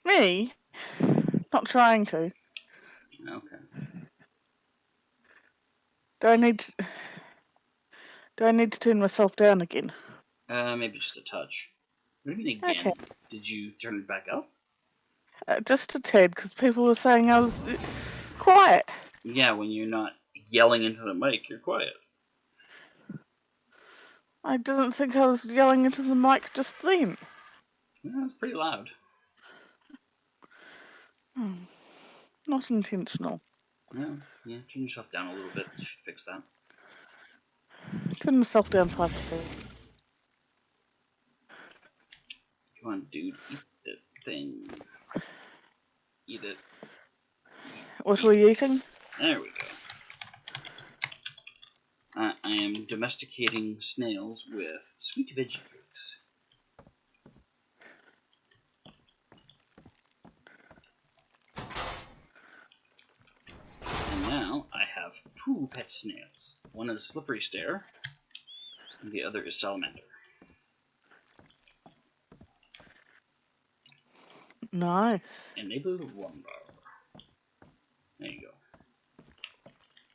Me? Not trying to. Okay. Do I need to turn myself down again? Maybe just a touch. What do you mean again? Okay. Did you turn it back up? Just a tad, because people were saying I was quiet. Yeah, when you're not yelling into the mic, you're quiet. I didn't think I was yelling into the mic just then. Yeah, it's pretty loud. Not intentional. No, yeah, turn yourself down a little bit. Should fix that. Turn myself down 5%. Come on, dude, eat the thing. Eat it. What are we eating? There we go. I am domesticating snails with sweet veggie cakes. And now I have 2 pet snails. One is Slippery Stare, and the other is Salamander. Nice. Enable wonder. There you go.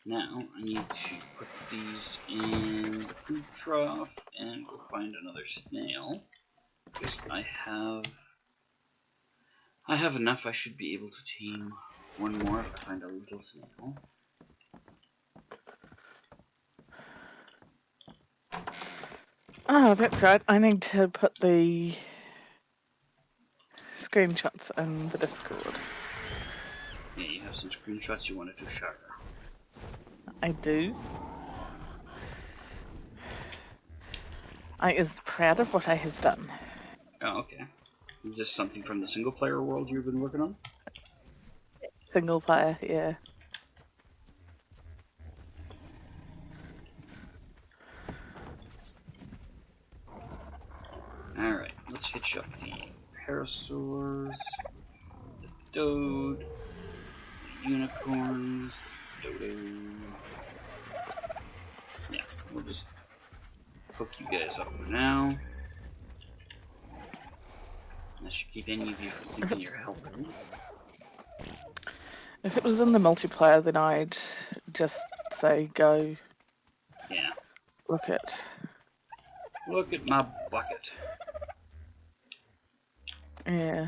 Now I need to put these in the food trough and go find another snail. Because I have enough. I should be able to tame one more if I find a little snail. Oh, that's right. I need to put the screenshots in the Discord. Yeah, you have some screenshots you wanted to share. I do. I is proud of what I have done. Oh, okay. Is this something from the single player world you've been working on? Single player, yeah. Alright, let's hitch up the parasaurs, the toad, the unicorns, the dodo. Yeah, we'll just hook you guys up for now. That should keep any of you from thinking you're helping. If it was in the multiplayer, then I'd just say go. Yeah. Look at. Look at my bucket. Yeah.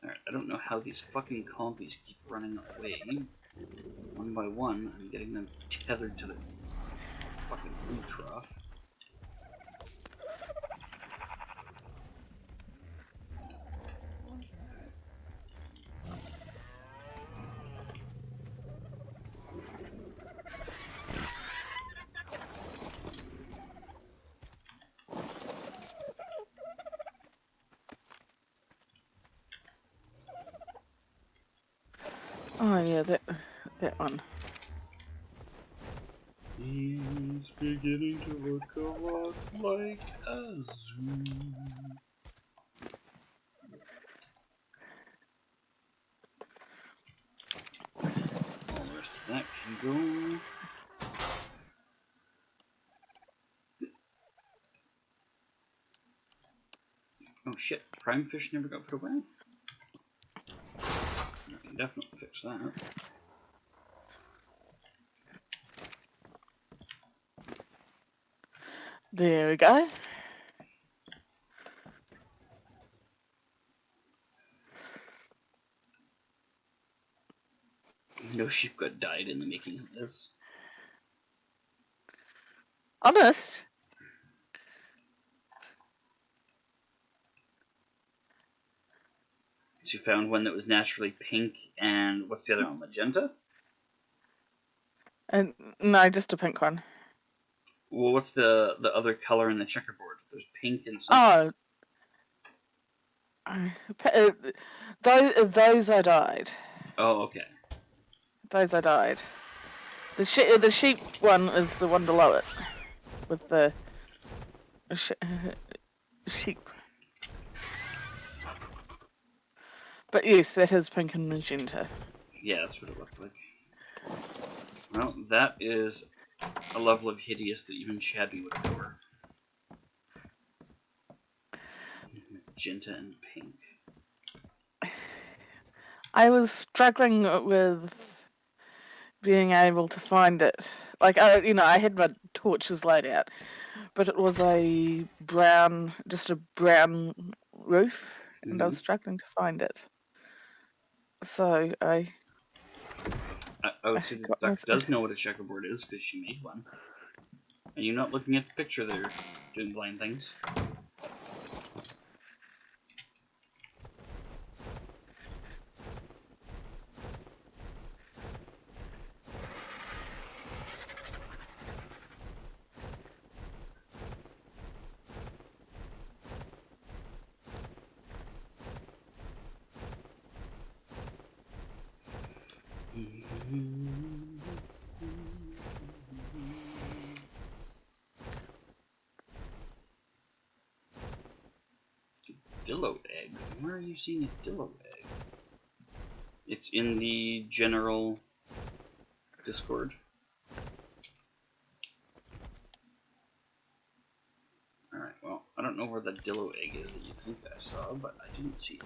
Alright, I don't know how these fucking compies keep running away. One by one, I'm getting them tethered to the fucking food trough. Oh yeah, that one. He's beginning to look a lot like a zoo. All the rest of that can go. Oh shit, prime fish never got put away? I can definitely fix that. There we go. No sheep got died in the making of this. Honest. So you found one that was naturally pink and what's the other one? Magenta? And no, just a pink one. Well, what's the other color in the checkerboard? There's pink and something. Oh, those I died. Oh, okay. Those I died. The sheep one is the one below it, with the sheep. But yes, that is pink and magenta. Yeah, that's what it looked like. Well, that is a level of hideous that even Shabby would adore. magenta and pink. I was struggling with being able to find it. Like, I had my torches laid out, but it was just a brown roof, and I was struggling to find it. So I would say the got duck myself. does know what a checkerboard is because she made one. Are you not looking at the picture there, doing blind things? Dillo egg? Where are you seeing a dillo egg? It's in the general Discord. Alright, well, I don't know where the dillo egg is that you think I saw, but I didn't see it.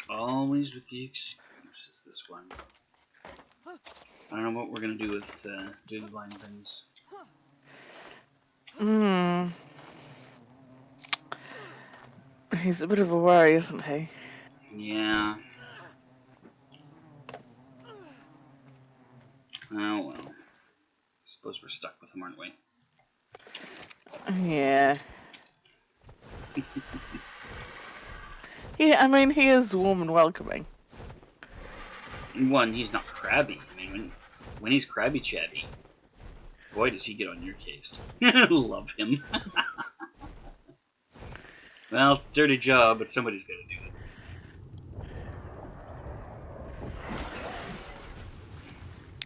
Always with the excuses, this one. I don't know what we're gonna do with doing blind things. He's a bit of a worry, isn't he? Yeah. Oh well. Suppose we're stuck with him, aren't we? Yeah. Yeah, I mean, he is warm and welcoming. One, he's not crabby. I mean, when he's crabby chatty, boy, does he get on your case. Love him. Well, it's a dirty job, but somebody's got to do it.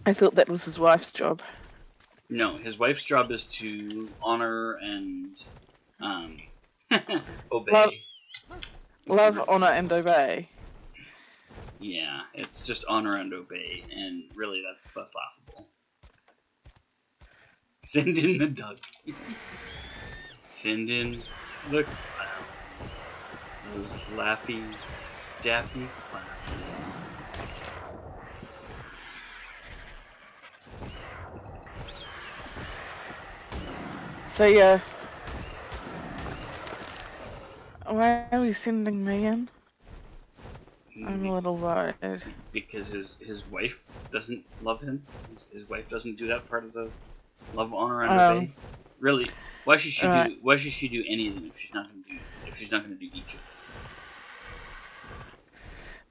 I thought that was his wife's job. No, his wife's job is to honor and obey. Love, honor, and obey. Yeah, it's just honor and obey, and really, that's laughable. Send in the duck. Send in the clowns. Those lappy, daffy clowns. So yeah. Why are we sending me in? I'm a little worried. Because his wife doesn't love him. His wife doesn't do that part of the love, honor, and obey. Really, why should she do? Why should she do any of them if she's not going to do? If she's not going to do each of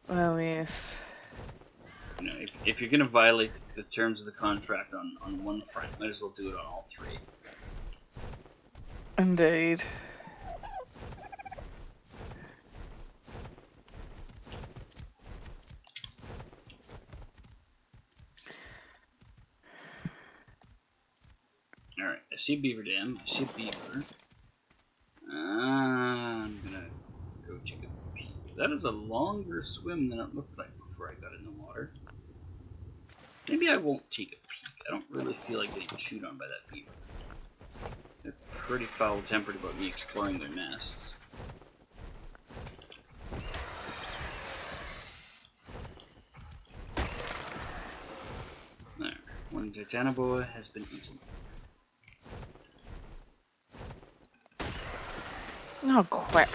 them? Well, yes. You know, if you're going to violate the terms of the contract on one front, might as well do it on all three. Indeed. Alright, I see beaver dam, I see beaver. I'm gonna go take a peek. That is a longer swim than it looked like before I got in the water. Maybe I won't take a peek. I don't really feel like getting chewed on by that beaver. They're pretty foul-tempered about me exploring their nests. There, one Titanoboa has been eaten. Oh, crap.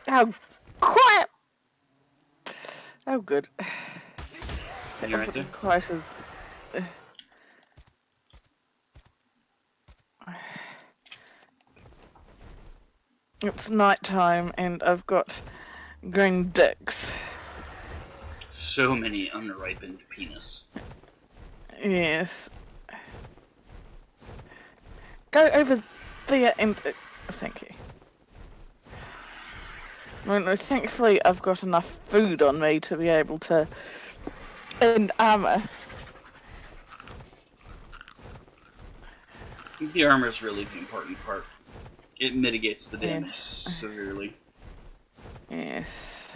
Oh, crap! Oh, good. That You right wasn't there? quite as... It's night time and I've got green dicks. So many unripened penis. Yes. Go over there and... thank you. I mean, thankfully I've got enough food on me to be able to... And armour. The armor is really the important part. It mitigates the damage Yes. severely. Yes.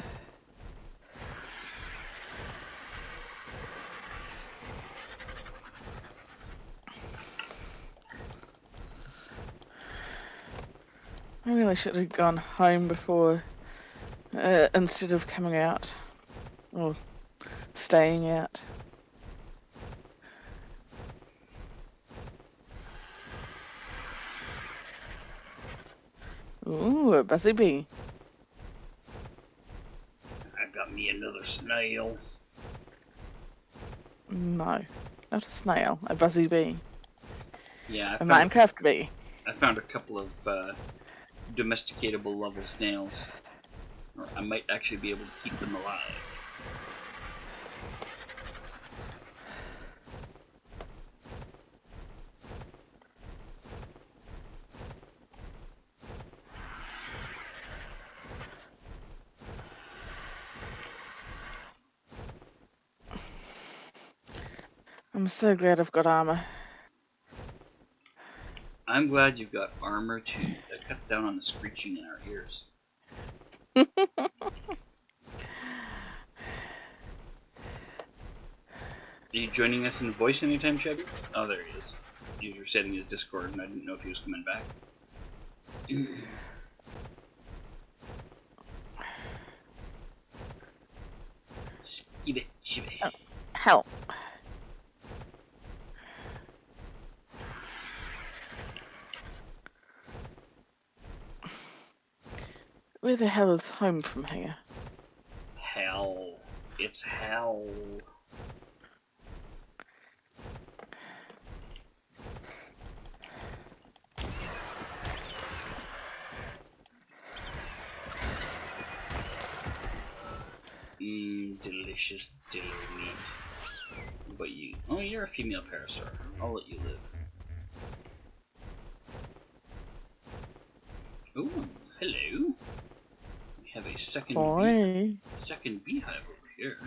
I really should have gone home before, instead of coming out. Or staying out. Ooh, a buzzy bee. I got me another snail. No, not a snail, a buzzy bee. Yeah, A Minecraft bee. I found a couple of domesticatable level snails. Or I might actually be able to keep them alive. I'm so glad I've got armor. I'm glad you've got armor too. That cuts down on the screeching in our ears. Are you joining us in voice anytime, Chevy? Oh, there he is. User setting his Discord, and I didn't know if he was coming back. Skibby, shibby. Oh, hell. Where the hell is home from here? Hell. It's hell. Delicious dillo meat. But you... Oh, you're a female parasaur. I'll let you live. Oh, hello. We have a second beehive over here.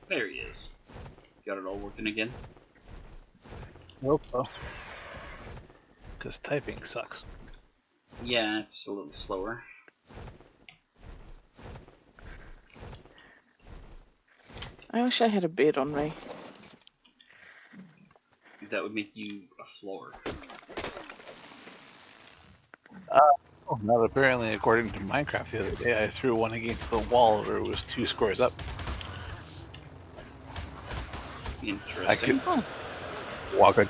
There he is. Got it all working again? Nope. Because typing sucks. Yeah, it's a little slower. I wish I had a bed on me. That would make you a floor. Not apparently, according to Minecraft the other day, I threw one against the wall where it was 2 squares up. Interesting. I could walk it.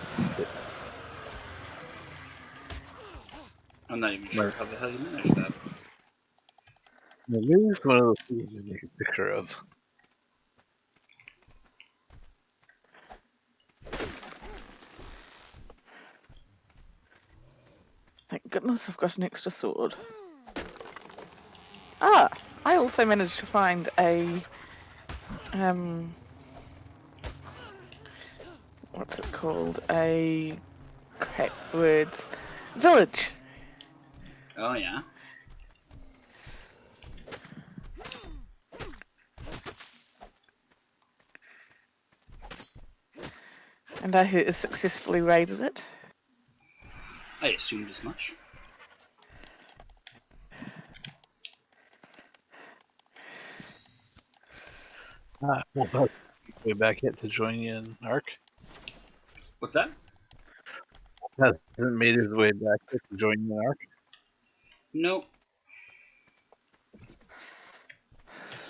I'm not even sure how the hell you managed that. Maybe it's one of those things you take a picture of. Thank goodness I've got an extra sword. Ah, I also managed to find a what's it called? A crap words village. Oh, yeah? And I successfully raided it. I assumed as much. Well, that's way back yet to join you in ARK. What's that? Hasn't made his way back yet to join you in ARK. Nope.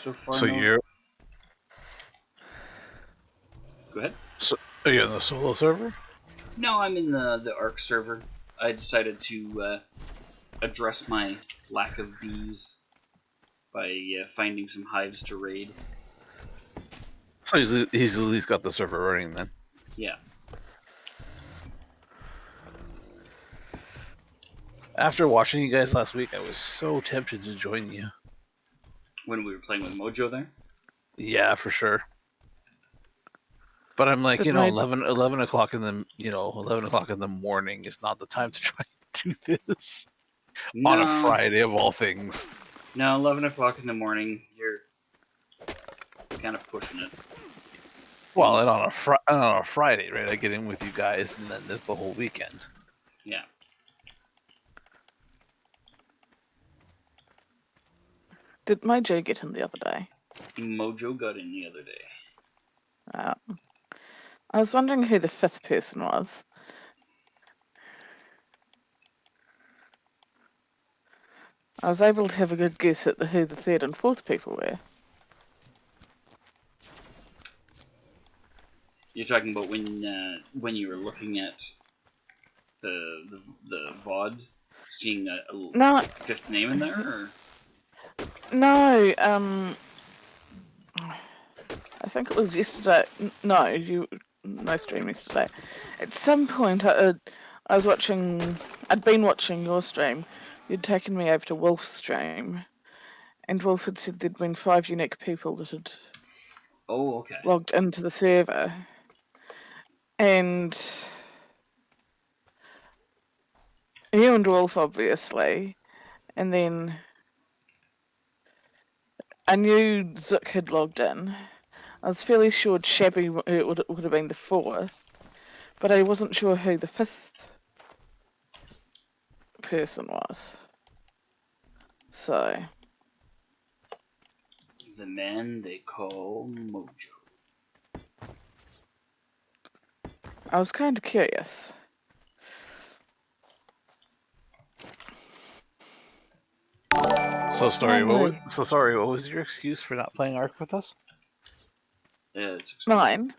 So far, So no. you're. Go ahead. Are you on the solo server? No, I'm in the ARK server. I decided to address my lack of bees by finding some hives to raid. So he's at least got the server running then. Yeah. After watching you guys last week, I was so tempted to join you. When we were playing with Mojo there? Yeah, for sure. But I'm like, Did you know, my 11 o'clock in the 11 o'clock in the morning is not the time to try and do this on a No, Friday of all things. no, 11 o'clock in the morning. You're kind of pushing it. Well, Things, and on a Friday, right? I get in with you guys, and then there's the whole weekend. yeah. did Mojo get in the other day? Mojo got in the other day. I was wondering who the fifth person was. I was able to have a good guess at who the third and fourth people were. You're talking about when you were looking at the VOD, seeing a No, fifth name in there, or? no. I think it was yesterday. No, no stream yesterday. At some point, I was watching. I'd been watching your stream. You'd taken me over to Wolf's stream, and Wolf had said there'd been 5 unique people that had Oh, okay. logged into the server, and you and Wolf obviously, and then I knew Zook had logged in. I was fairly sure Shabby would have been the fourth, but I wasn't sure who the fifth person was. So The man they call Mojo. I was kind of curious. So sorry. Normally- What was your excuse for not playing Ark with us? It's expensive. Mine.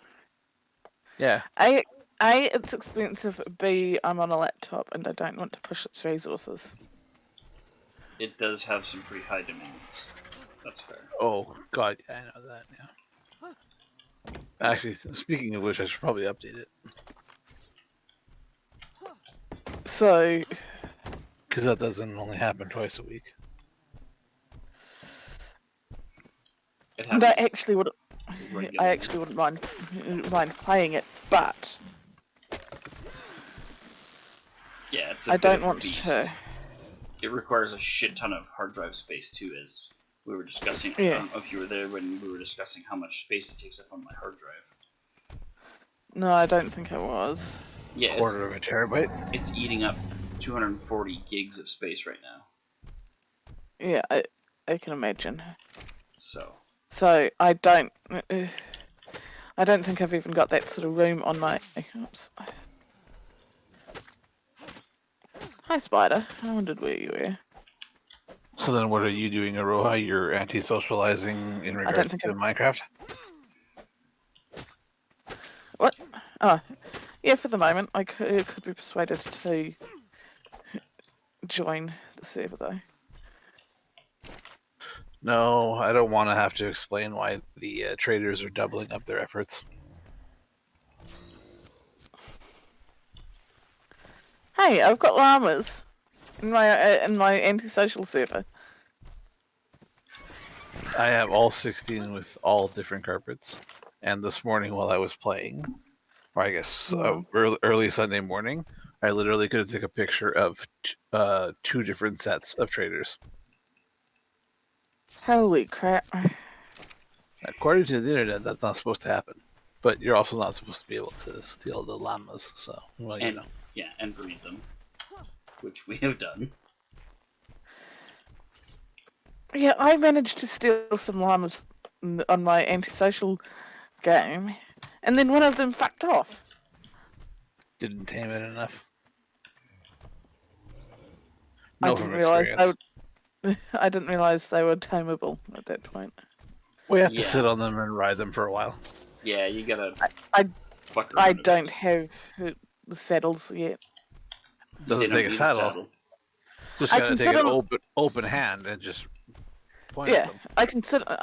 Yeah. A, it's expensive. B, I'm on a laptop and I don't want to push its resources. It does have some pretty high demands. That's fair. Oh God, yeah, I know that. Yeah. Actually, speaking of which, I should probably update it So, because that doesn't only happen twice a week. It and I happens actually would. regularly. I actually wouldn't mind playing it, but Yeah, it's a I bit don't of a want beast. to. It requires a shit ton of hard drive space too, as we were discussing. I Yeah. don't know if you were there when we were discussing how much space it takes up on my hard drive. No, I don't think I was. Yeah, Quarter of a terabyte. it's eating up 240 gigs of space right now. Yeah, I can imagine. So So I don't. I don't think I've even got that sort of room on my. Oops. Hi, Spider. I wondered where you were. So then, what are you doing, Aroha? You're anti-socializing in regards think to Minecraft? What? Oh, yeah. For the moment, I could be persuaded to join the server though. No, I don't want to have to explain why the traders are doubling up their efforts. Hey, I've got llamas in my antisocial server. I have all 16 with all different carpets. And this morning while I was playing, or I guess early Sunday morning, I literally could take a picture of 2 different sets of traders. Holy crap! According to the internet, that's not supposed to happen. But you're also not supposed to be able to steal the llamas, so, well, you know. yeah, and breed them, which we have done. Yeah, I managed to steal some llamas on my antisocial game, and then one of them fucked off. Didn't tame it enough. I No, didn't from realize experience. I didn't realize they were tameable at that point. We have to Yeah. sit on them and ride them for a while. Yeah, you gotta. I fuck around I a bit. don't have the saddles yet. Doesn't They don't take a need saddle. Just I gotta can take sit an on- open hand and just point Yeah, at them. I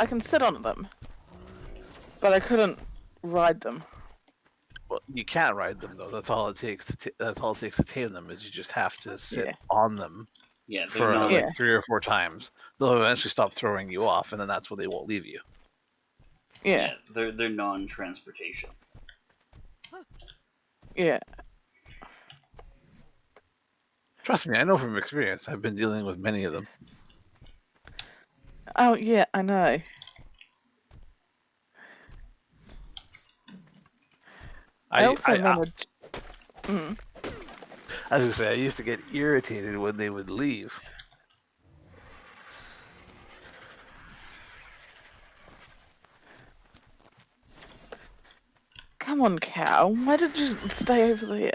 can sit on them, but I couldn't ride them. Well, you can't ride them though. That's all it takes. That's all it takes to tame them. Is you just have to sit Yeah. on them Yeah, they're for not. like Yeah. 3 or 4 times. They'll eventually stop throwing you off, and then that's when they won't leave you. Yeah. They're non-transportation. Yeah. Trust me, I know from experience. I've been dealing with many of them. Oh, yeah, I know. I also managed. I was gonna say I used to get irritated when they would leave. Come on, cow. Why did you stay over there?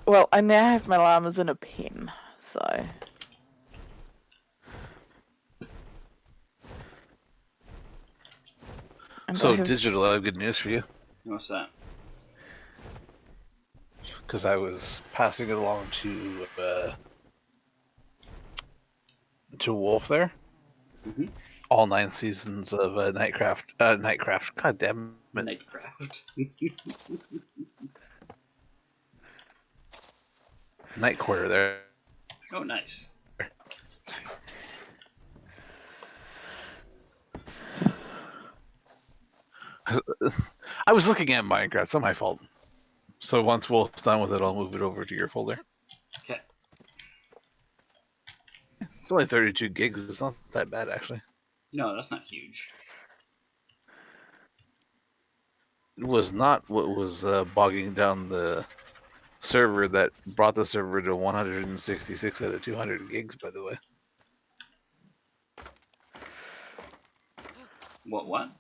Well, I now have my llamas in a pen, so. And So I have. digital, I have good news for you. What's that? Because I was passing it along to Wolf there. Mm-hmm. All 9 seasons of Nightcraft. God damn it. Nightcraft. Night Quarter there. Oh, nice. I was looking at Minecraft. It's not my fault. So once Wolf's done with it, I'll move it over to your folder. Okay. It's only 32 gigs. It's not that bad, actually. No, that's not huge. It was not what was bogging down the server that brought the server to 166 out of 200 gigs, by the way. What?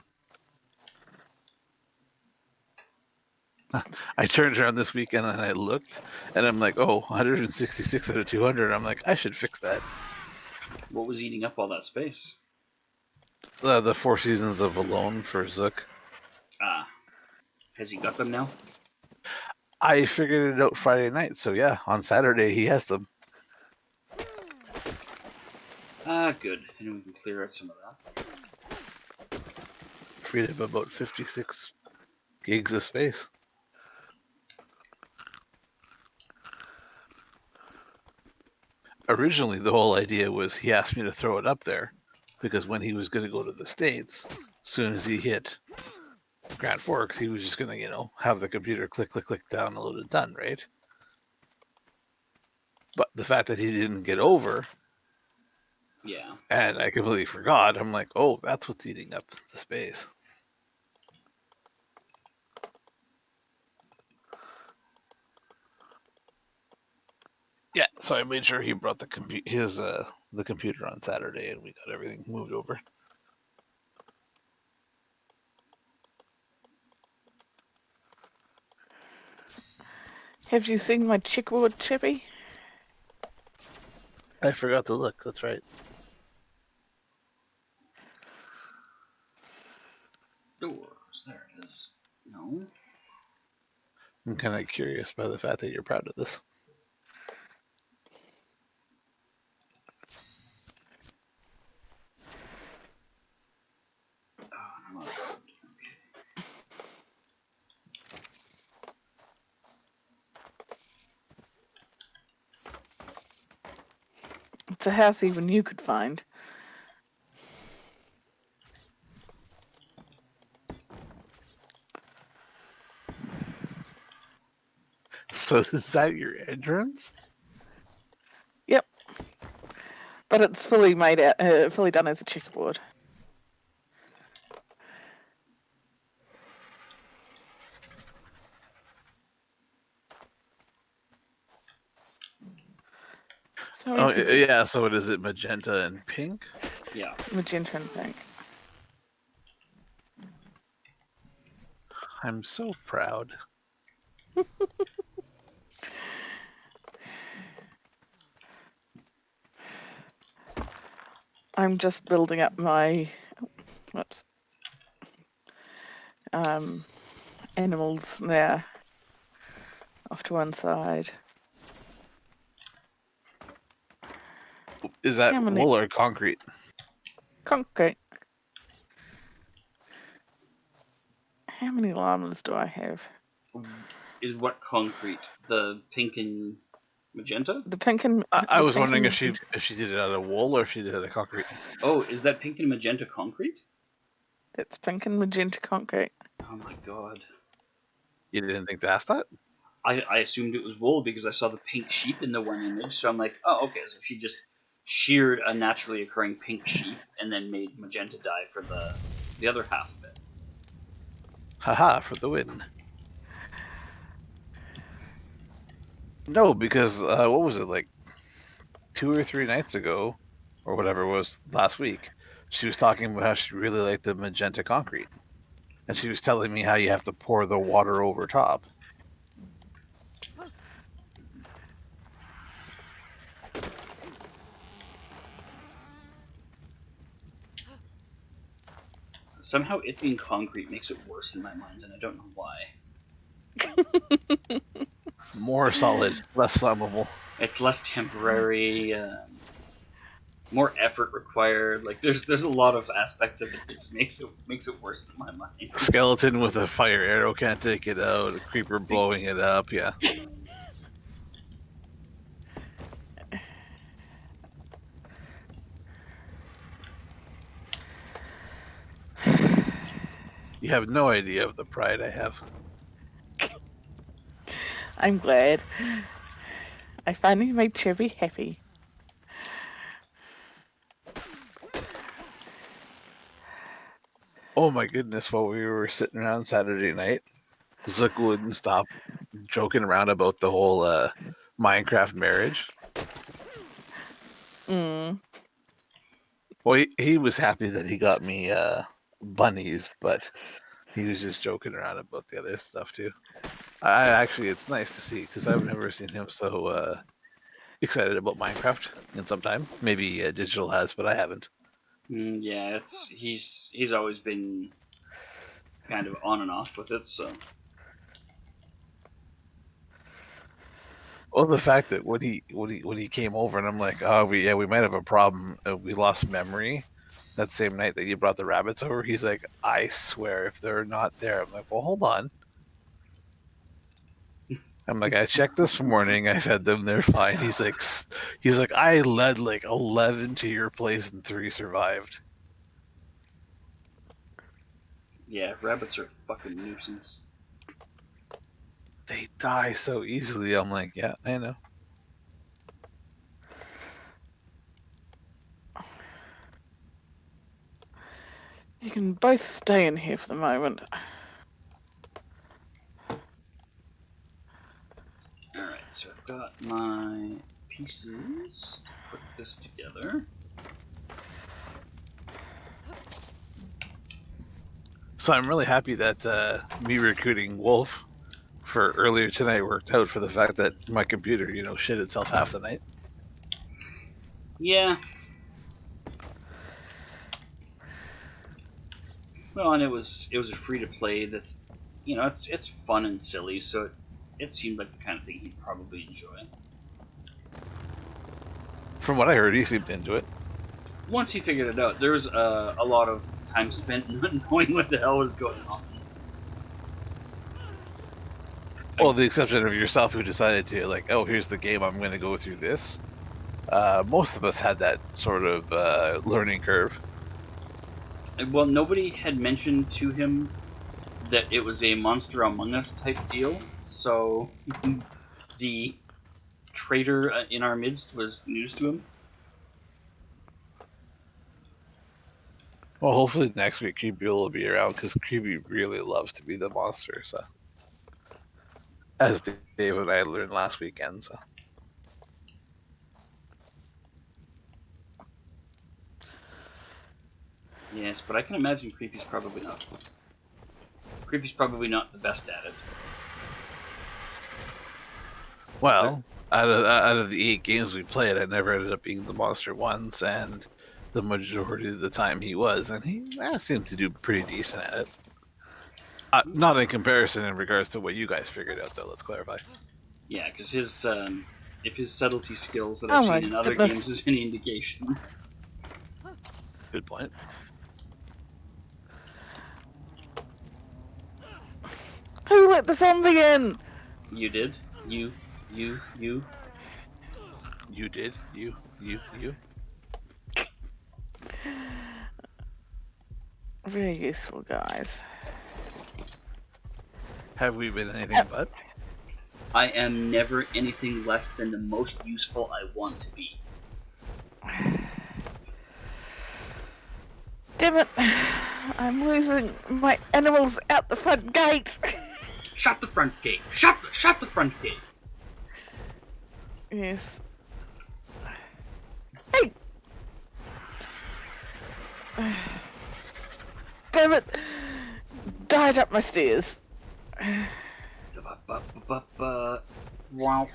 I turned around this weekend and I looked, and I'm like, oh, 166 out of 200. I'm like, I should fix that. What was eating up all that space? The 4 seasons of Alone for Zook. Ah. Has he got them now? I figured it out Friday night, so yeah, on Saturday he has them. Ah, good. Then we can clear out some of that. Freed up about 56 gigs of space. Originally, the whole idea was he asked me to throw it up there because when he was going to go to the States, as soon as he hit Grand Forks, he was just going to, have the computer click, download it, done, right? But the fact that he didn't get over, Yeah. and I completely forgot, I'm like, oh, that's what's eating up the space. Yeah, so I made sure he brought the computer on Saturday, and we got everything moved over. Have you seen my checkerboard, Chippy? I forgot to look. That's right. Doors. There it is. No. I'm kind of curious by the fact that you're proud of this. Oh, I'm out of food. Okay. It's a house even you could find. So is that your entrance? Yep. But it's fully made out, fully done as a checkerboard. Sorry, Oh people. yeah. So is it magenta and pink? Yeah. Magenta and pink. I'm so proud. I'm just building up my animals now off to one side. Is that How many? wool or concrete? Concrete. How many llamas do I have? Is what concrete? The pink and magenta? The pink and I the was pink wondering and if she did it out of wool or if she did it out of concrete. Oh, is that pink and magenta concrete? that's pink and magenta concrete. Oh my god. You didn't think to ask that? I assumed it was wool because I saw the pink sheep in the one image, so I'm like, oh, okay, so she just sheared a naturally occurring pink sheep and then made magenta dye for the other half of it. Haha, for the win. No, because what was it, like 2 or 3 nights ago, or whatever it was last week, she was talking about how she really liked the magenta concrete. And she was telling me how you have to pour the water over top. Somehow it being concrete makes it worse in my mind, and I don't know why. More solid, less flammable. It's less temporary, more effort required. Like there's a lot of aspects of it that just makes it worse in my mind. Skeleton with a fire arrow can't take it out. A creeper blowing it up. Yeah. You have no idea of the pride I have. I'm glad. I finally made Chevy happy. Oh my goodness, while we were sitting around Saturday night, Zook wouldn't stop joking around about the whole Minecraft marriage. Mm. Well, he was happy that he got me bunnies, but he was just joking around about the other stuff too. I actually, it's nice to see because I've never seen him so excited about Minecraft in some time. Maybe Digital has, but I haven't. Yeah, it's he's always been kind of on and off with it. So Well, the fact that when he came over and I'm like, oh, we might have a problem. We lost memory that same night that you brought the rabbits over. He's like, I swear, if they're not there, I'm like, well, hold on. I'm like, I checked this morning. I fed them. They're fine. He's like, I led like 11 to your place and 3 survived. yeah, rabbits are a fucking nuisance. They die so easily. I'm like, yeah, I know. You can both stay in here for the moment. All right, so I've got my pieces to put this together. So I'm really happy that me recruiting Wolf for earlier tonight worked out for the fact that my computer, shit itself half the night. Yeah. Well, and it was a free to play that's it's fun and silly, so it seemed like the kind of thing he'd probably enjoy. From what I heard, he seemed into it. Once he figured it out, there was a lot of time spent not knowing what the hell was going on. Well, the exception of yourself, who decided to like, oh, here's the game. I'm going to go through this. Most of us had that sort of learning curve. Well, nobody had mentioned to him that it was a Monster Among Us type deal, so the traitor in our midst was news to him. Well, hopefully next week Creepy will be around because Creepy really loves to be the monster. So, as Dave and I learned last weekend. So, Yes, but I can imagine Creepy's probably not the best at it. well, out of the 8 games we played, I never ended up being the monster once, and the majority of the time he was, and he seemed to do pretty decent at it. Not in comparison in regards to what you guys figured out, though. Let's clarify. Yeah, because if his subtlety skills that I've Oh seen my in other games goodness. is any indication. Good point. Who let the zombie in? You did. You. You did. You. Very useful, guys. Have we been anything but? I am never anything less than the most useful I want to be. Damn it! I'm losing my animals out the front gate. Shut the front gate! Shut the front gate! Yes. Hey! Damn it! Died up my stairs. Wow, wow.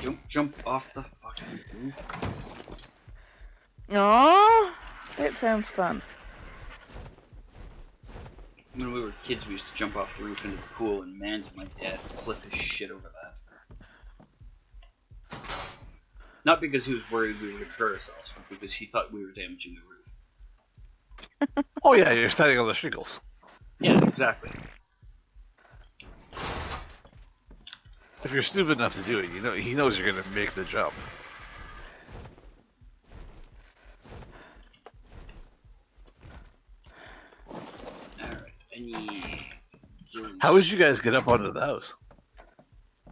Don't jump off the fucking roof. Aww, that sounds fun. When we were kids, we used to jump off the roof into the pool, and man, did my dad flip his shit over that. Not because he was worried we would hurt ourselves, but because he thought we were damaging the roof. Oh yeah, you're standing on the shingles. Yeah, exactly. If you're stupid enough to do it, you know he knows you're gonna make the jump. Alright, I need... How would you guys get up onto the house?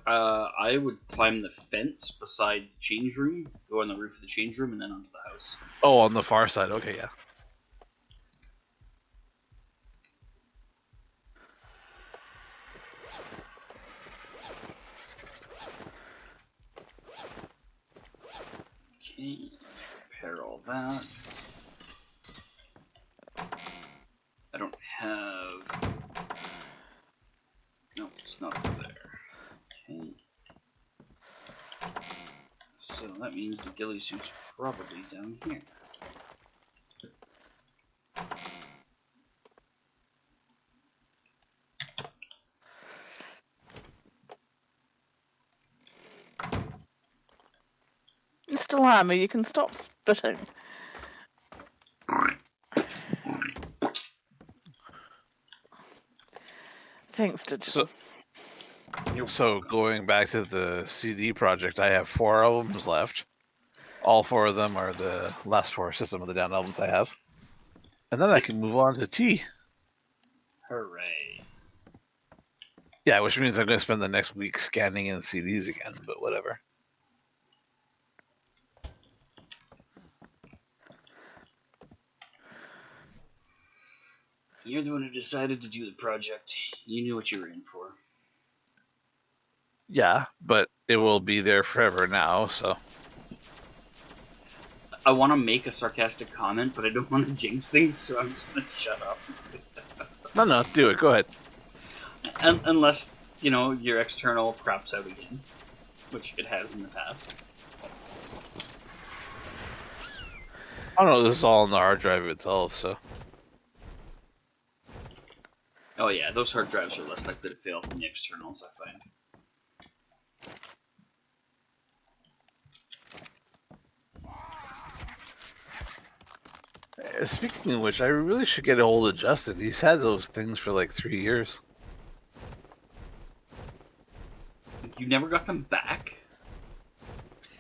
I would climb the fence beside the change room, go on the roof of the change room, and then onto the house. Oh, on the far side. Okay, yeah. Okay, repair all that. I don't have... No, it's not there. Okay. So that means the ghillie suit's probably down here. Mr. Lima, you can stop spitting. Thanks, Digital. So going back to the CD project, I have 4 albums left. All 4 of them are the last 4 System of the Down albums I have. And then I can move on to T. Hooray. Yeah, which means I'm going to spend the next week scanning in CDs again, but whatever. You're the one who decided to do the project. You knew what you were in for. Yeah, but it will be there forever now, so... I want to make a sarcastic comment, but I don't want to jinx things, so I'm just going to shut up. No, do it. Go ahead. Unless, you know, your external craps out again, which it has in the past. I don't know, this is all on the hard drive itself, so... Oh yeah, those hard drives are less likely to fail than the externals, I find. Speaking of which, I really should get a hold of Justin. He's had those things for like 3 years. You never got them back?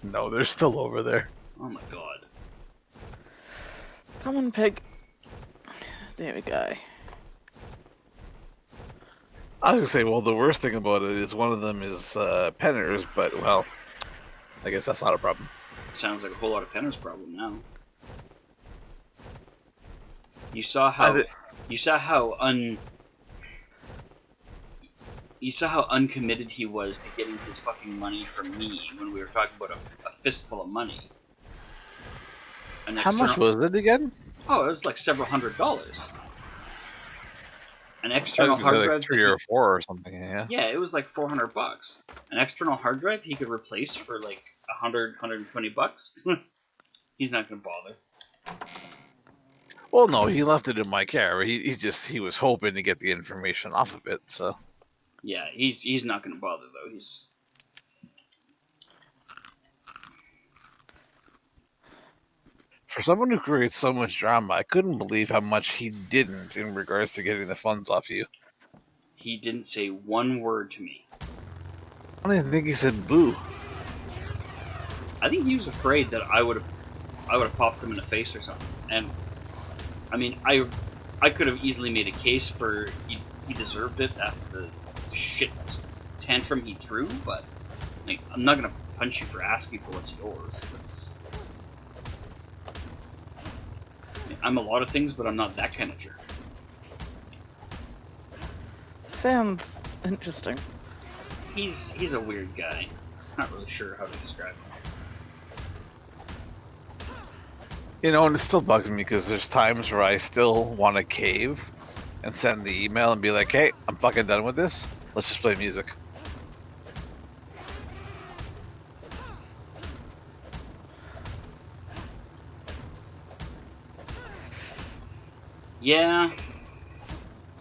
No, they're still over there. Oh my god. Come on, pig. There we go. I was gonna say, well, the worst thing about it is one of them is Penner's, but, well, I guess that's not a problem. Sounds like a whole lot of Penner's problem now. You saw how uncommitted he was to getting his fucking money from me when we were talking about a fistful of money. How much was it again? Oh, it was like several $100s. An external hard drive, like 3 or 4 or something. Yeah. Yeah, it was like $400. An external hard drive he could replace for like $120. He's not gonna bother. Well, no, he left it in my care. He was hoping to get the information off of it. So. Yeah, he's not gonna bother though. He's. For someone who creates so much drama, I couldn't believe how much he didn't in regards to getting the funds off you. He didn't say one word to me. I don't even think he said boo. I think he was afraid that I would have popped him in the face or something. And I mean, I could have easily made a case for he deserved it after the shit tantrum he threw, but like, I'm not gonna punch you for asking for what's yours. I'm a lot of things, but I'm not that kind of jerk. Sounds interesting. He's a weird guy. Not really sure how to describe him. You know, and it still bugs me because there's times where I still want to cave and send the email and be like, hey, I'm fucking done with this. Let's just play music. Yeah,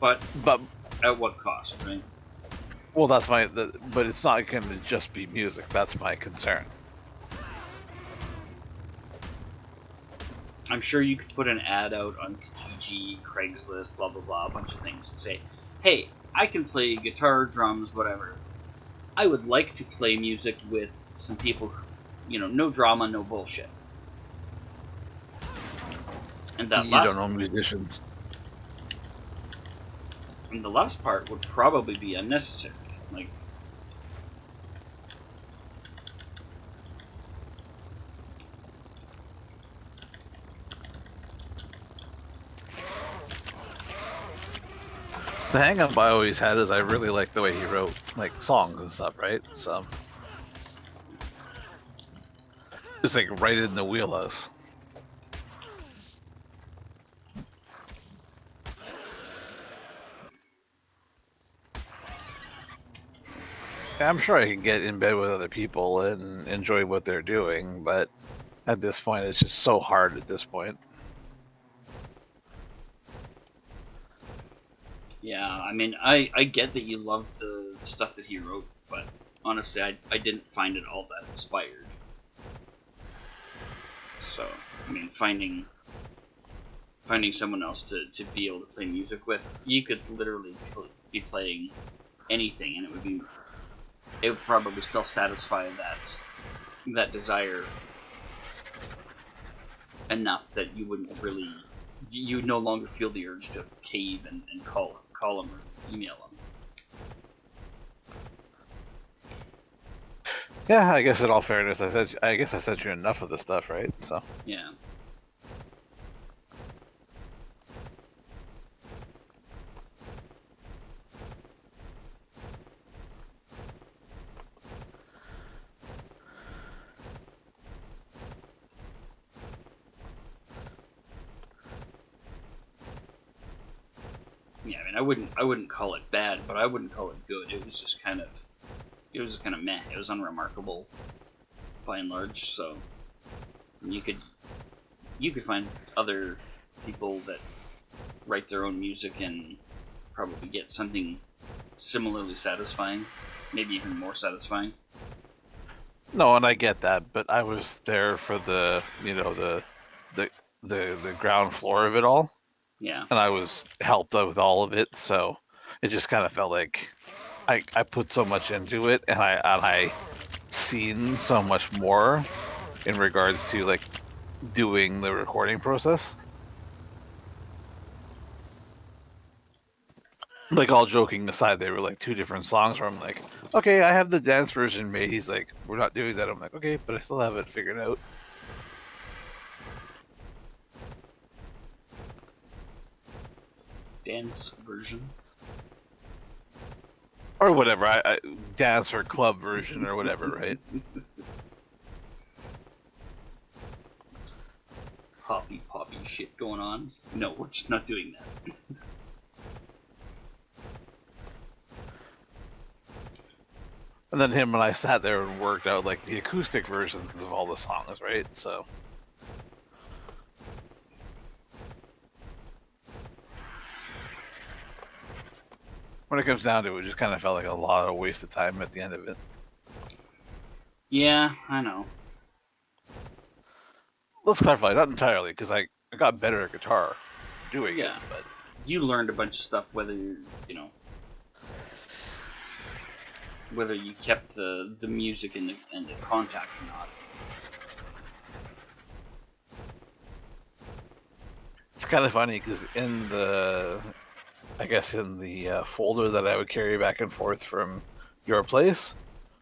but But, at what cost, right? well, but it's not going to just be music. That's my concern. I'm sure you could put an ad out on Kijiji, Craigslist, blah blah blah, a bunch of things, and say, "Hey, I can play guitar, drums, whatever. I would like to play music with some people, no drama, no bullshit." And You don't know musicians. the last part would probably be unnecessary. Like, The hang up I always had is I really liked the way he wrote like songs and stuff, right? So it's like right in the wheelhouse. I'm sure I can get in bed with other people and enjoy what they're doing, but at this point, it's just so hard at this point. yeah, I mean, I get that you love the stuff that he wrote, but honestly, I didn't find it all that inspired. So, I mean, finding someone else to be able to play music with, you could literally be playing anything, and it would probably still satisfy that desire enough that you wouldn't really, you no longer feel the urge to cave and call him or email him. Yeah, I guess in all fairness, I guess I sent you enough of the stuff, right? So Yeah. Yeah, I mean, I wouldn't call it bad, but I wouldn't call it good. It was just kind of meh. It was unremarkable by and large. So you could find other people that write their own music and probably get something similarly satisfying, maybe even more satisfying. no, and I get that, but I was there for the the the ground floor of it all, Yeah. and I was helped out with all of it, so it just kind of felt like I put so much into it, and I seen so much more in regards to like doing the recording process. Like all joking aside, they were like two different songs where I'm like, okay, I have the dance version made. He's like, we're not doing that. I'm like, okay, but I still have it figured out. Dance version. Or whatever, I dance or club version or whatever, right? Poppy shit going on. No, we're just not doing that. And then him and I sat there and worked out like the acoustic versions of all the songs, right? So when it comes down to it, it just kind of felt like a lot of waste of time at the end of it. Yeah, I know. Let's clarify, not entirely, because I got better at guitar doing it, but you learned a bunch of stuff, whether whether you kept the music and the contact or not. It's kind of funny because in the, I guess in the folder that I would carry back and forth from your place,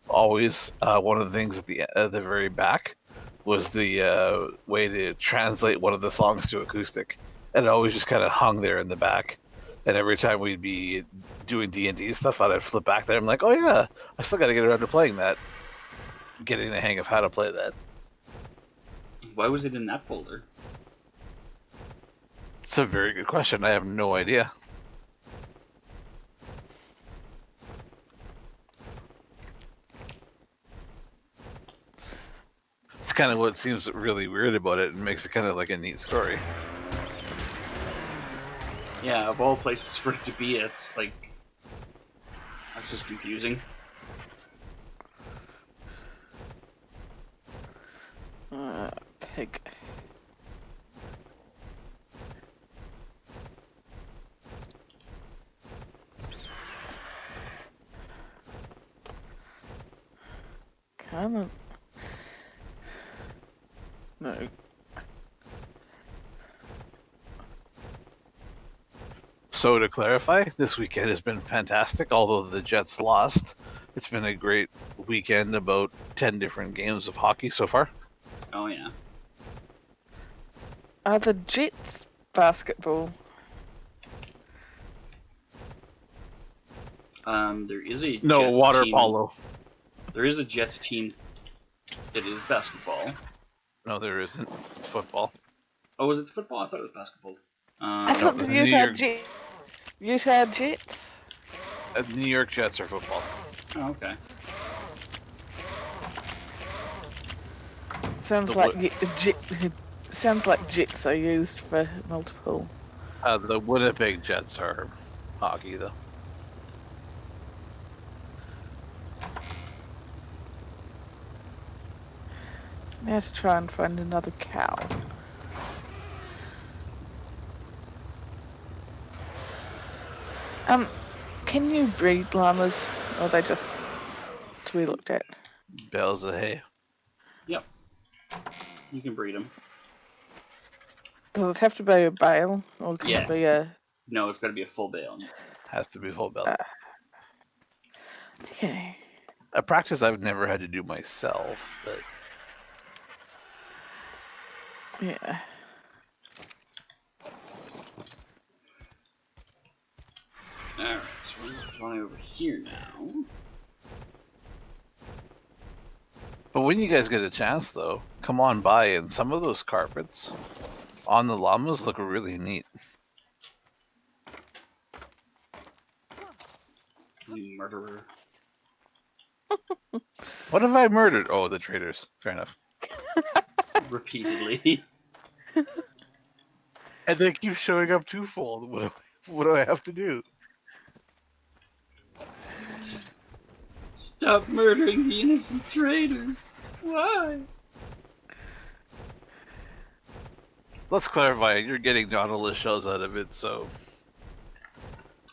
always one of the things at the very back was the way to translate one of the songs to acoustic, and it always just kind of hung there in the back. And every time we'd be doing D&D stuff, I'd flip back there. I'm like, oh yeah, I still got to get around to playing that, getting the hang of how to play that. Why was it in that folder? It's a very good question. I have no idea. It's kind of what seems really weird about it and makes it kind of like a neat story. Yeah, of all places for it to be, it's like... That's just confusing. Pig. Come on. No. So to clarify, this weekend has been fantastic. Although the Jets lost, it's been a great weekend. About 10 different games of hockey so far. Oh, yeah. Are the Jets basketball? There is a No, Jets water team. polo. There is a Jets team that is basketball. No, there isn't. It's football. Oh, was it football? I thought it was basketball. I No, thought the the New York Utah Jets. New York Jets are football. Oh, okay. Sounds The like sounds like jets are used for multiple. the Winnipeg Jets are hockey though. Now to try and find another cow. Can you breed llamas, or are they just to be looked at? Bales of hay. Yep. You can breed them. Does it have to be a bale, or can it be a? No, it's got to be a full bale. Has to be full belt. Okay. A practice I've never had to do myself, but Yeah. Alright, so we're going to fly over here now. But when you guys get a chance, though, come on by, and some of those carpets on the llamas look really neat. You murderer. What have I murdered? Oh, the traitors. Fair enough. Repeatedly. And they keep showing up twofold. What do I have to do? Stop murdering the innocent traitors. Why? Let's clarify. You're getting Nautilus shells out of it, so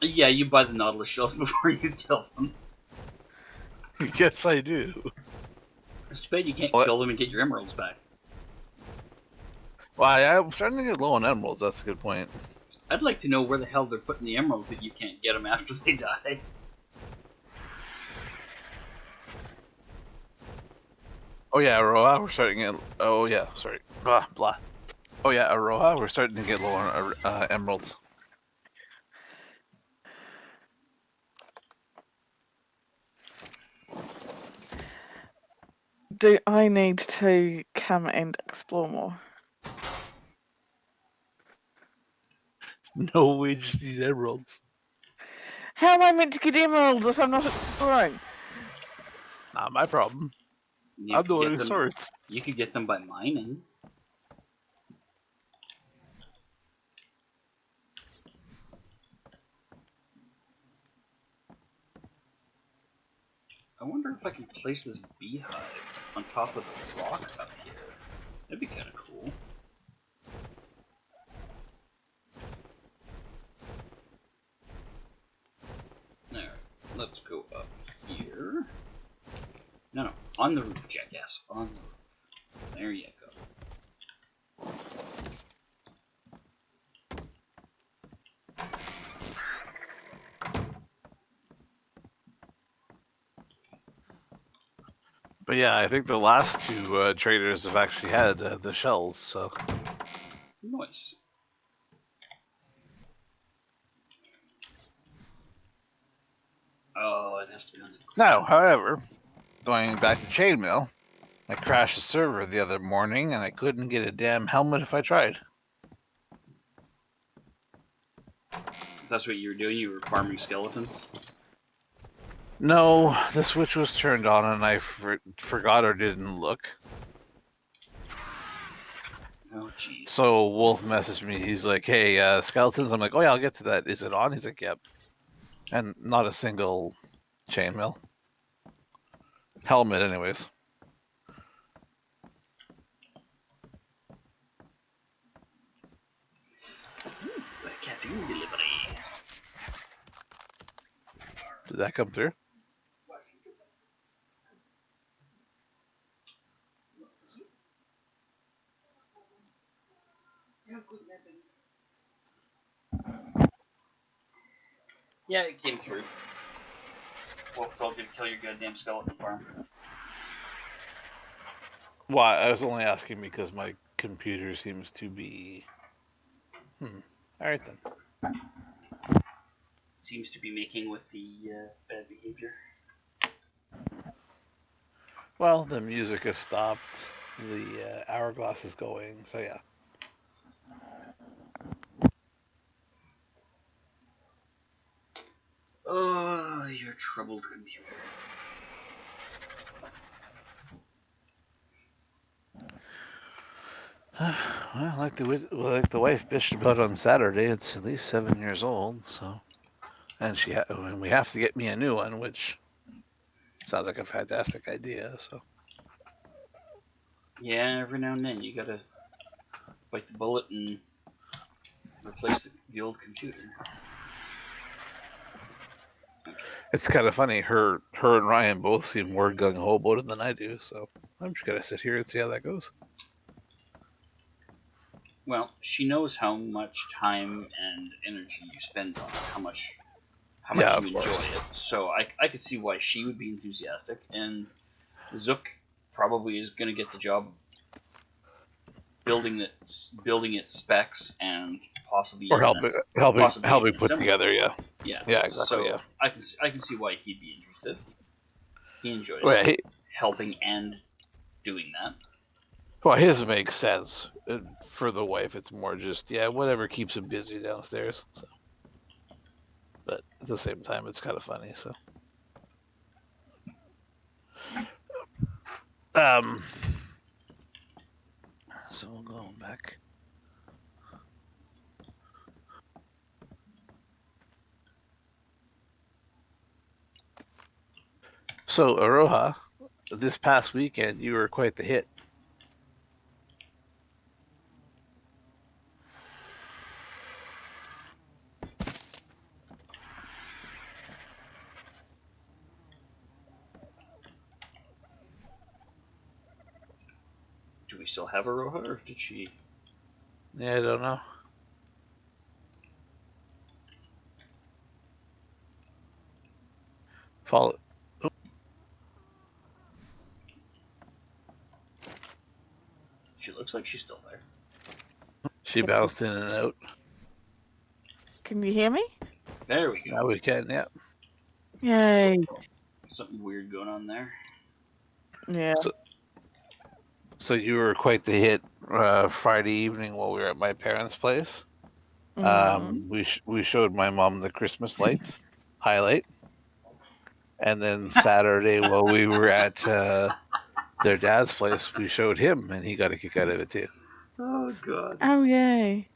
Yeah, you buy the Nautilus shells before you kill them. yes, I do. It's too bad you can't What? kill them and get your emeralds back. Well, I'm starting to get low on emeralds. That's a good point. I'd like to know where the hell they're putting the emeralds if you can't get them after they die. Oh yeah, Aroha, we're starting to get. Oh yeah, sorry. Blah blah. Oh yeah, Aroha, we're starting to get low on emeralds. Do I need to come and explore more? No, we just need emeralds. How am I meant to get emeralds if I'm not exploring? Not my problem. You I'm could the one get who them. sorts. You could get them by mining. I wonder if I can place this beehive on top of the rock up here. That'd be kind of cool. Alright, let's go up here. No, on the roof, jackass. On the roof. There you go. But yeah, I think the last two traders have actually had the shells. So Nice. Oh, it has to be on the. now, however, going back to chainmail, I crashed the server the other morning and I couldn't get a damn helmet if I tried. That's what you were doing. You were farming skeletons. No, the switch was turned on and I forgot or didn't look. Oh, jeez. So Wolf messaged me. He's like, "Hey, skeletons." I'm like, "Oh yeah, I'll get to that. Is it on?" He's like, "Yep." And not a single chainmail helmet, anyways. Caffeine delivery. Did that come through? Yeah, it came through. Wolf told you to kill your goddamn skeleton farm. Why? I was only asking because my computer seems to be. All right then. Seems to be making with the bad behavior. Well, the music has stopped. The hourglass is going. So yeah. Oh, your troubled computer. Well, like the wife bitched about on Saturday, it's at least 7 years old. So, and we have to get me a new one, which sounds like a fantastic idea. So. Yeah, every now and then you gotta bite the bullet and replace the old computer. Okay. It's kind of funny. Her and Ryan both seem more gung ho about it than I do. So I'm just gonna sit here and see how that goes. Well, she knows how much time and energy you spend on it, how Yeah, much you of enjoy course. it. So I could see why she would be enthusiastic, and Zook probably is going to get the job building its specs and possibly Or even helping put assembling. together. Yeah. Yeah, Yeah. Exactly. so Yeah. I can see why he'd be interested. He enjoys Well, helping and doing that. his makes sense. For the wife, it's more just whatever keeps him busy downstairs. So, but at the same time, it's kind of funny. So, um, so we'll go back. So Aroha, this past weekend, you were quite the hit. Do we still have Aroha, or did she? Yeah, I don't know. Follow. She looks like she's still there. She bounced in and out. Can you hear me? There we Now go. we can. Yeah. Yay. Something weird going on there. Yeah. So you were quite the hit Friday evening while we were at my parents' place. Mm. We showed my mom the Christmas lights highlight, and then Saturday while we were at their dad's place, we showed him, and he got a kick out of it too. Oh god. Oh, yay.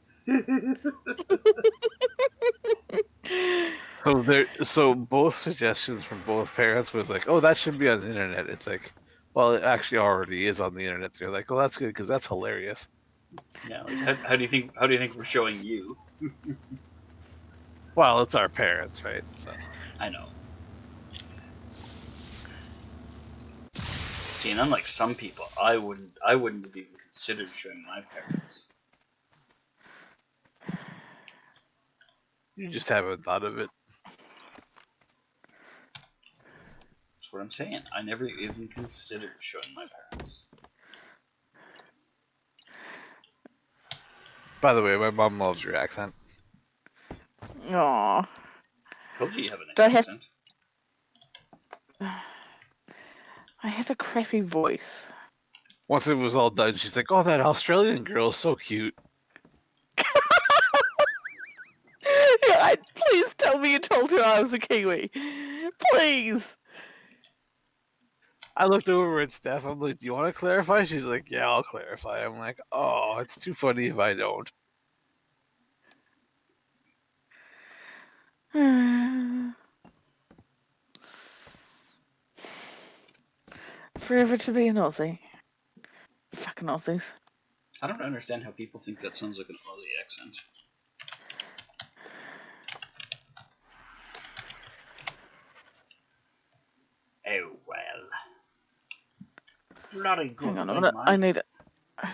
So both suggestions from both parents was like, "Oh, that should be on the internet." It's like, well, it actually already is on the internet. They're like, "Oh, that's good because that's hilarious." Yeah, like how do you think we're showing you? Well, it's our parents, right? So I know. See, and unlike some people, I wouldn't have even considered showing my parents. you just haven't thought of it. That's what I'm saying. I never even considered showing my parents. By the way, my mom loves your accent. Aw. Told you have a Do I nice have- accent. I have a crappy voice. Once it was all done, she's like, "Oh, that Australian girl is so cute." Yeah, please tell me you told her I was a Kiwi. Please. I looked over at Steph. I'm like, "Do you want to clarify?" She's like, "Yeah, I'll clarify." I'm like, "Oh, it's too funny if I don't." Forever to be an Aussie. Fucking Aussies. I don't understand how people think that sounds like an Aussie accent. Oh well. Bloody good Hang on a thing, minute. mate.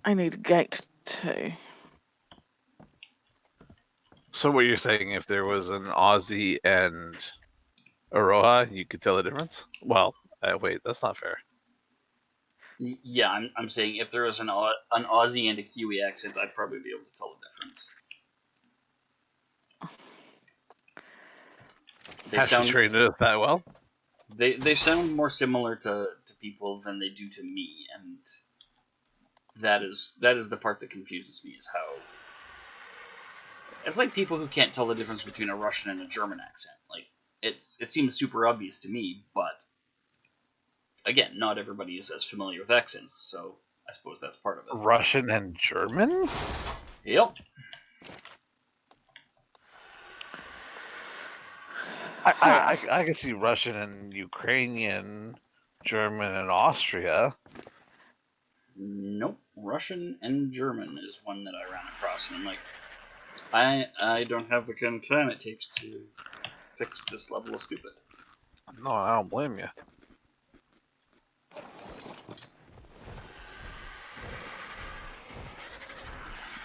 I need a gate too. So what you're saying, if there was an Aussie and Aroha, you could tell the difference? Well, wait, that's not fair. Yeah, I'm saying if there was an Aussie and a Kiwi accent, I'd probably be able to tell the difference. Has she trained it that well? They sound more similar to people than they do to me, and that is the part that confuses me, is how it's like people who can't tell the difference between a Russian and a German accent. Like it seems super obvious to me, but again, not everybody is as familiar with accents, so I suppose that's part of it. Russian and German? Yep. I can see Russian and Ukrainian, German and Austria. Nope. Russian and German is one that I ran across, and I'm like, I don't have the kind of time it takes to fix this level of stupid. No, I don't blame you.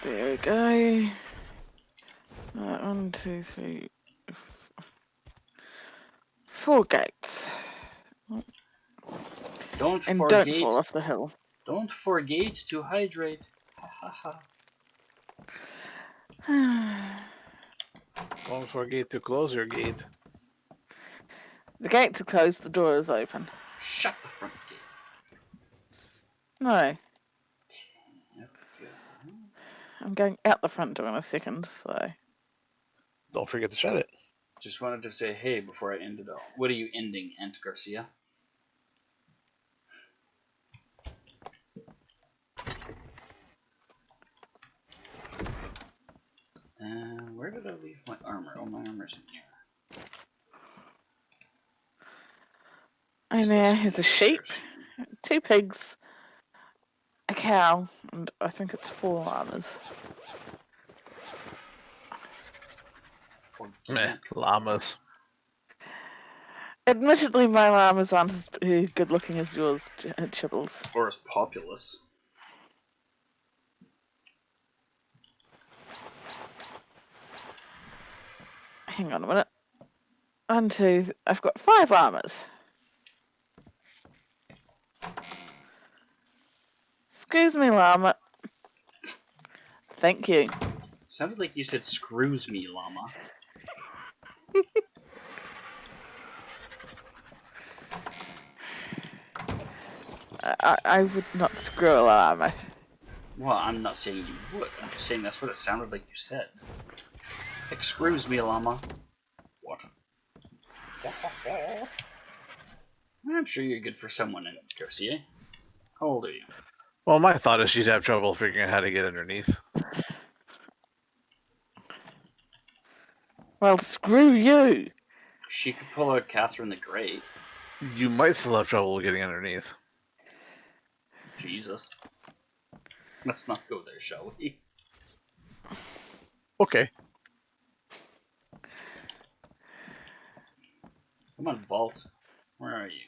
There we go. 1, 2, 3, 4 gates. Don't And forget. don't fall off the hill. Don't forget to hydrate. Ha ha ha. Don't forget to close your gate. The gates are closed, the door is open. Shut the front gate. No, There we go. I'm going out the front door in a second, so. Don't forget to shut it. Just wanted to say hey before I end it all. What are you ending, Aunt Garcia? Where did I leave my armor? Oh, my armor's in here. And there is a sheep, 2 pigs, a cow, and I think it's 4 llamas. Meh, llamas. Admittedly, my llamas aren't as good looking as yours, Chibbles. Or as populous. Hang on a minute. 1, 2, I've got 5 llamas. Excuse me, llama. Thank you. Sounded like you said screws me, llama. I would not screw a llama. Well, I'm not saying you would. I'm just saying that's what it sounded like you said. Excuse me, llama. What? I'm sure you're good for someone in Garcia. How old are you? Well, my thought is she'd have trouble figuring out how to get underneath. Well, screw you. She could pull out Catherine the Great. You might still have trouble getting underneath. Jesus. Let's not go there, shall we? Okay. Come on, Vault. Where are you?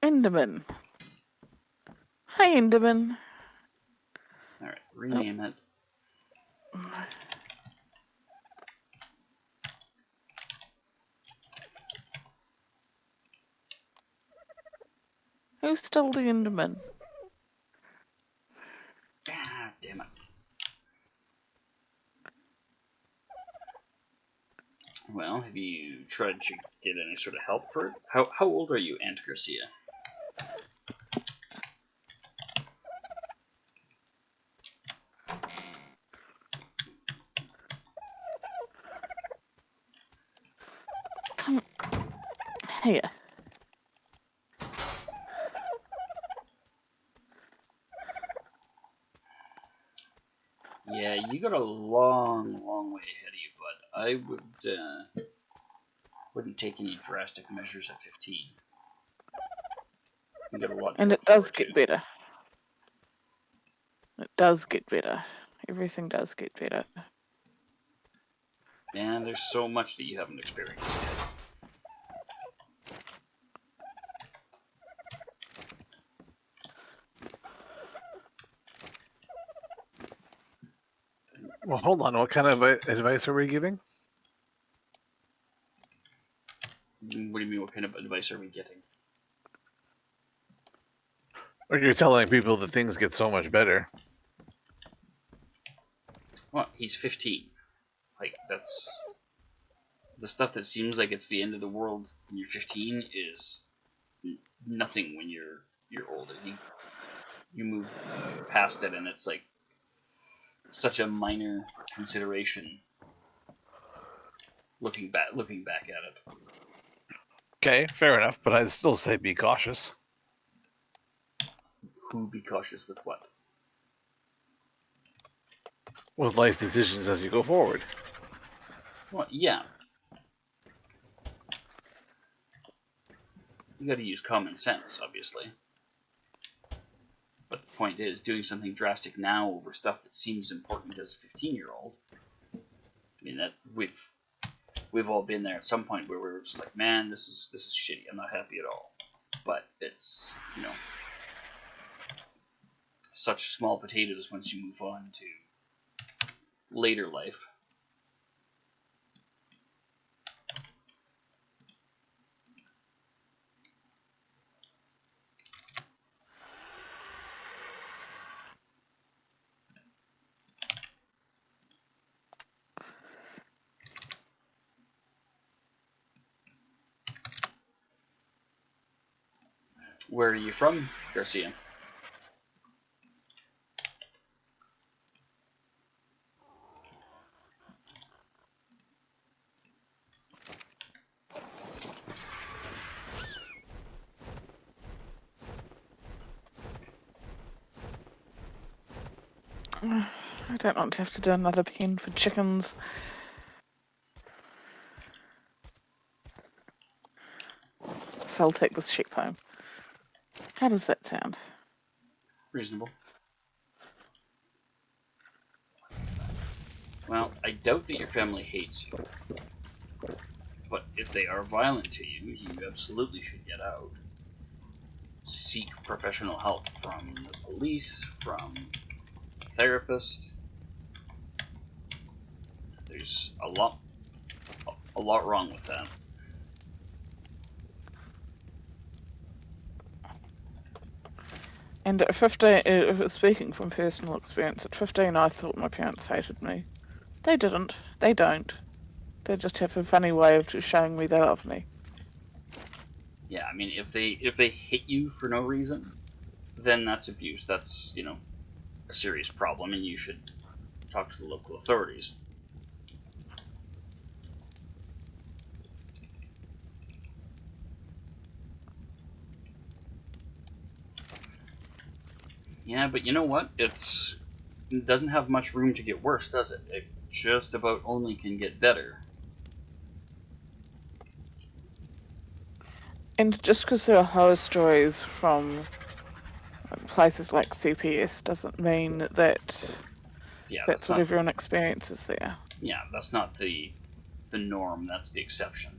Enderman. Hi, Enderman. Alright, rename it. Who's still the Enderman? Ah, damn it. Well, have you tried to get any sort of help for it? How old are you, Aunt Garcia? Come here. Yeah, you got a long way ahead of you, but I wouldn't take any drastic measures at 15. You got a lot to And look it does forward get to. better. It does get better. Everything does get better. And there's so much that you haven't experienced yet. Well, hold on. What kind of advice are we giving? What do you mean, what kind of advice are we getting? Or you're telling people that things get so much better. Well, he's 15. Like, that's... The stuff that seems like it's the end of the world when you're 15 is nothing when you're older. You move past it and it's like such a minor consideration looking back at it. Okay, fair enough, but I'd still say be cautious. Who be cautious with what? With life decisions as you go forward. Well, yeah. You gotta use common sense, obviously. But the point is, doing something drastic now over stuff that seems important as a 15-year-old. I mean, that we've all been there at some point where we're just like, man, this is shitty. I'm not happy at all. But it's, such small potatoes once you move on to later life. Where are you from, Garcia? I don't want to have to do another pen for chickens. So I'll take this sheep home. How does that sound? Reasonable. Well, I doubt that your family hates you. But if they are violent to you, you absolutely should get out. Seek professional help from the police, from a therapist. There's a lot wrong with that. And at 15, speaking from personal experience, at 15 I thought my parents hated me. They didn't. They don't. They just have a funny way of showing me they love me. Yeah, I mean, if they hit you for no reason, then that's abuse. That's a serious problem, and you should talk to the local authorities. Yeah, but you know what? It doesn't have much room to get worse, does it? It just about only can get better. And just because there are horror stories from places like CPS doesn't mean that Yeah, that's what everyone experiences there. that's not the norm. That's the exception.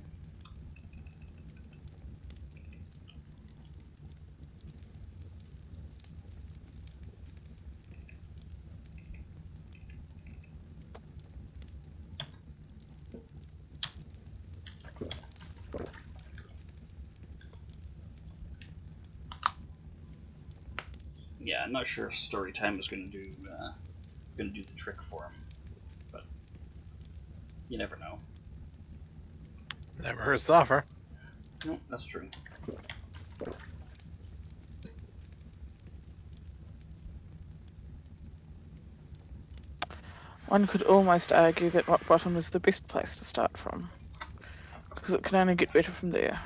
Yeah, I'm not sure if story time is going to do the trick for him, but you never know. Never hurts to offer. No, that's true. One could almost argue that rock bottom is the best place to start from, because it can only get better from there.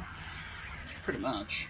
Pretty much.